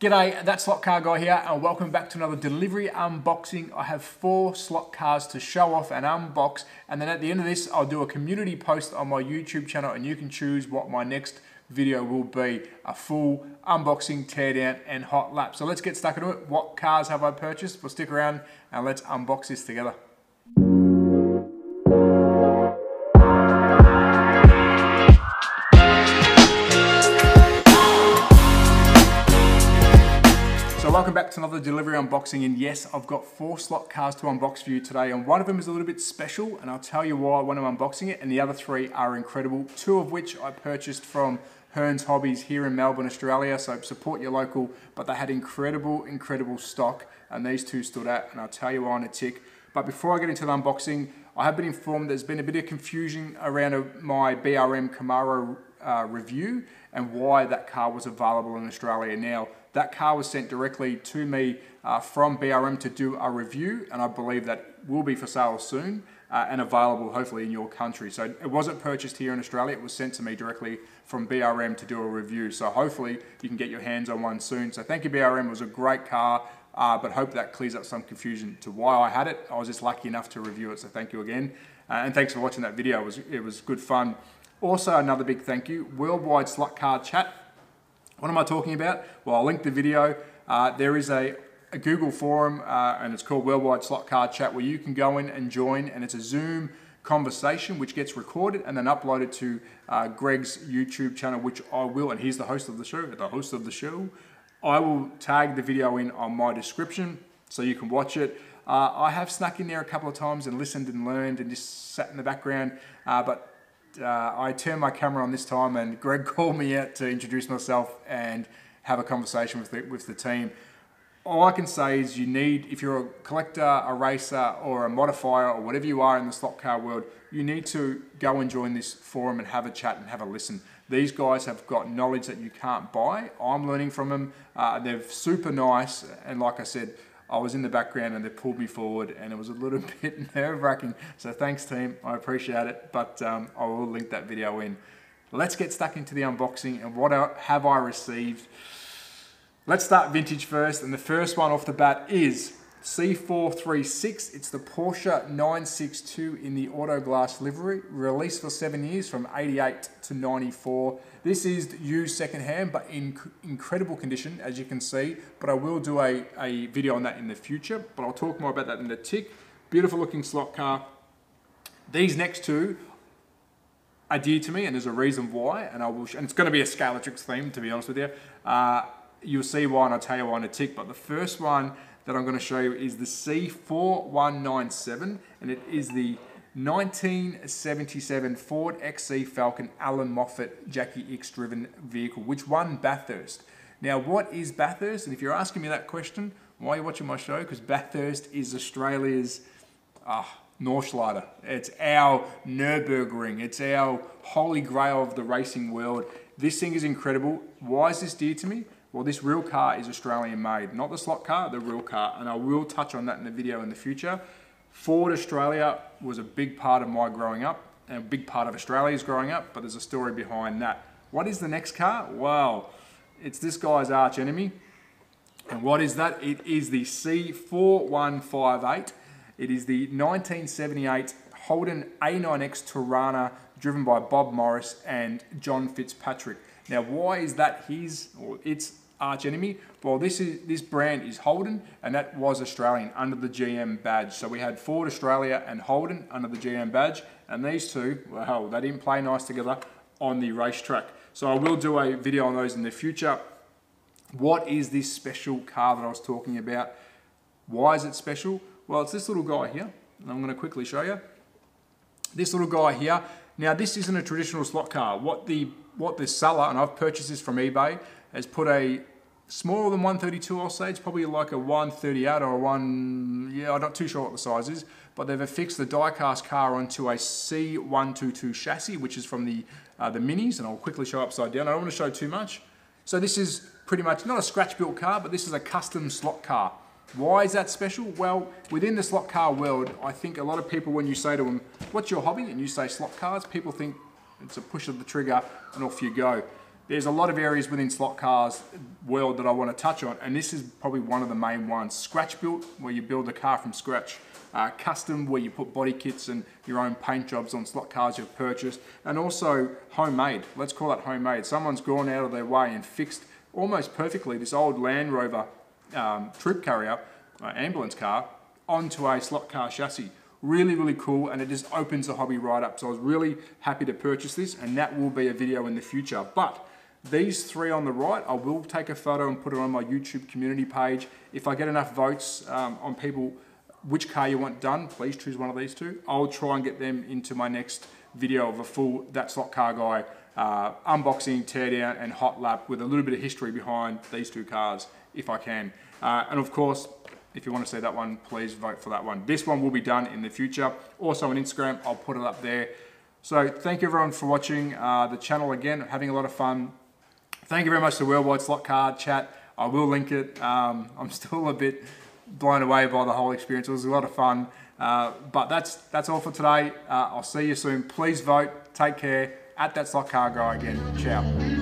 G'day, that's Slot Car Guy here, and welcome back to another delivery unboxing. I have 4 slot cars to show off and unbox, and then at the end of this, I'll do a community post on my YouTube channel, and you can choose what my next video will be, a full unboxing, teardown, and hot lap. So let's get stuck into it. What cars have I purchased? Well, stick around and let's unbox this together. Welcome back to another delivery unboxing, and yes, I've got 4 slot cars to unbox for you today, and one of them is a little bit special, and I'll tell you why when I'm unboxing it, and the other 3 are incredible, 2 of which I purchased from Hearns Hobbies here in Melbourne, Australia, so support your local, but they had incredible stock, and these 2 stood out, and I'll tell you why in a tick. But before I get into the unboxing, I have been informed there's been a bit of confusion around my BRM Camaro review and why that car was available in Australia. Now, that car was sent directly to me from BRM to do a review, and I believe that will be for sale soon and available hopefully in your country. So it wasn't purchased here in Australia, it was sent to me directly from BRM to do a review. So hopefully you can get your hands on one soon. So thank you BRM, it was a great car, but hope that clears up some confusion to why I had it. I was just lucky enough to review it, so thank you again. And thanks for watching that video, it was good fun. Also, another big thank you, Worldwide Slot Car Chat. What am I talking about? Well, I'll link the video. There is a Google forum, and it's called Worldwide Slot Car Chat, where you can go in and join, and it's a Zoom conversation which gets recorded and then uploaded to Greg's YouTube channel, which I will, and he's the host of the show. I will tag the video in on my description so you can watch it. I have snuck in there a couple of times and listened and learned and just sat in the background, but I turned my camera on this time, and Greg called me out to introduce myself and have a conversation with the team. All I can say is you need, if you're a collector, a racer, or a modifier, or whatever you are in the slot car world, you need to go and join this forum and have a chat and have a listen. These guys have got knowledge that you can't buy. I'm learning from them. They're super nice, and like I said, I was in the background and they pulled me forward, and it was a little bit nerve-wracking. So thanks team, I appreciate it, but I will link that video in. Let's get stuck into the unboxing and what have I received. Let's start vintage first, and the first one off the bat is C436. It's the Porsche 962 in the auto glass livery, released for 7 years from 88 to 94. This is used secondhand, but in incredible condition, as you can see, but I will do a video on that in the future, but I'll talk more about that in a tick. Beautiful looking slot car. These next 2 are dear to me, and there's a reason why, and it's going to be a Scalatrix theme, to be honest with you. You'll see why, and I'll tell you why in a tick, but the first one that I'm going to show you is the C4197, and it is the 1977 Ford XC Falcon Alan Moffat Jackie X driven vehicle, which won Bathurst. Now, what is Bathurst? And if you're asking me that question, why are you watching my show? Because Bathurst is Australia's Nordschleife. It's our Nürburgring. It's our holy grail of the racing world. This thing is incredible. Why is this dear to me? Well, this real car is Australian made, not the slot car, the real car, and I will touch on that in the video in the future. Ford Australia was a big part of my growing up, and a big part of Australia's growing up, but there's a story behind that. What is the next car? Well, it's this guy's arch enemy, and what is that? It is the C4158. It is the 1978 Holden A9X Torana, driven by Bob Morris and John Fitzpatrick. Now, why is that its arch enemy? Well, this brand is Holden, and that was Australian under the GM badge. So we had Ford Australia and Holden under the GM badge, and these 2, well, they didn't play nice together on the racetrack. So I will do a video on those in the future. What is this special car that I was talking about? Why is it special? Well, it's this little guy here, and I'm going to quickly show you. This little guy here. Now, this isn't a traditional slot car. What the seller, and I've purchased this from eBay, has put a smaller than 132, I'll say. It's probably like a 138 or I'm not too sure what the size is, but they've affixed the die-cast car onto a C122 chassis, which is from the Minis, and I'll quickly show upside down. I don't want to show too much. So this is pretty much not a scratch-built car, but this is a custom slot car. Why is that special? Well, within the slot car world, I think a lot of people, when you say to them, what's your hobby? And you say slot cars, people think it's a push of the trigger and off you go. There's a lot of areas within slot cars world that I want to touch on, and this is probably one of the main ones. Scratch built, where you build a car from scratch. Custom, where you put body kits and your own paint jobs on slot cars you've purchased. And also homemade, let's call it homemade. Someone's gone out of their way and fixed almost perfectly this old Land Rover troop carrier, ambulance car, onto a slot car chassis. Really, really cool, and it just opens the hobby right up. So I was really happy to purchase this, and that will be a video in the future. But these three on the right, I will take a photo and put it on my YouTube community page. If I get enough votes on people, which car you want done, please choose one of these two. I'll try and get them into my next video of a full That Slot Car Guy unboxing, teardown, and hot lap with a little bit of history behind these two cars, if I can. And of course, if you want to see that one, please vote for that one. This one will be done in the future. Also on Instagram, I'll put it up there. So thank you everyone for watching the channel again, having a lot of fun. Thank you very much to Worldwide Slot Car Chat. I will link it. I'm still a bit blown away by the whole experience. It was a lot of fun. But that's all for today. I'll see you soon. Please vote. Take care. At That Slot Car Guy again. Ciao.